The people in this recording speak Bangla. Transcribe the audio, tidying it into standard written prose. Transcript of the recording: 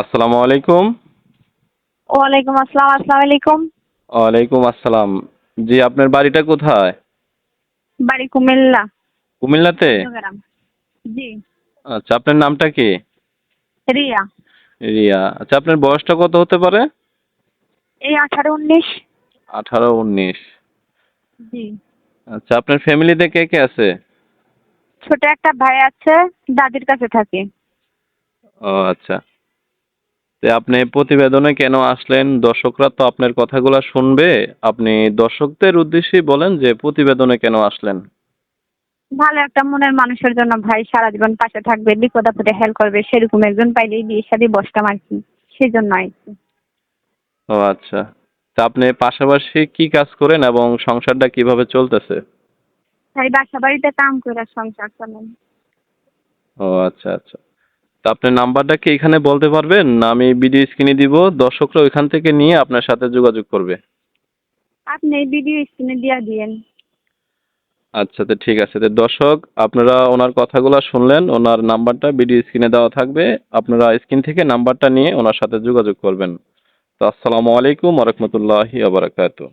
আসসালামু আলাইকুম। ওয়ালাইকুম আসসালাম। আসসালামু আলাইকুম। ওয়ালাইকুম আসসালাম। জি, আপনার বাড়িটা কোথায়? বাড়ি কুমিল্লা, কুমিল্লাতে? চৌদ্দগ্রাম। জি। আচ্ছা, আপনার নামটা কি? রিয়া। রিয়া। আচ্ছা, আপনার বয়সটা কত হতে পারে? এই 18-19। 18-19। জি। আচ্ছা, আপনার ফ্যামিলিতে কে কে আছে? ছোট একটা ভাই আছে, দাদির কাছে থাকে। ও আচ্ছা। আপনি প্রতিবেদনে কেন আসলেন? দর্শকরা তো আপনার কথাগুলা শুনবে। আপনি দর্শকদের উদ্দেশ্যেই বলেন যে প্রতিবেদনে কেন আসলেন? ভালো একটা মনের মানুষের জন্য ভাই সারা জীবন পাশে থাকবে, বিপদ আপদে হেল্প করবে, সেরকম একজন পাইলেই বিয়ে শাদী বসতাম আর কি। সেজন্য আর কি। ও আচ্ছা। আপনি পাশাপাশি কি কাজ করেন এবং সংসারটা কিভাবে চলতেছে? তাই বাসা বাড়িতে কাম করে সংসার চালাই। ও আচ্ছা, আচ্ছা। আপনার নাম্বারটা কি এখানে বলতে পারবেন? না আমি ভিডিও স্ক্রিনে দিব, দর্শকরা ওইখান থেকে নিয়ে আপনার সাথে যোগাযোগ করবে। আপনি এই ভিডিও স্ক্রিনে দিয়া দিয়েন। আচ্ছা, তো ঠিক আছে। তো দর্শক, আপনারা ওনার কথাগুলো শুনলেন, ওনার নাম্বারটা ভিডিও স্ক্রিনে দেওয়া থাকবে। আপনারা স্ক্রিন থেকে নাম্বারটা নিয়ে ওনার সাথে যোগাযোগ করবেন। তো আসসালামু আলাইকুম ওয়া রাহমাতুল্লাহি ওয়া বারাকাতুহু।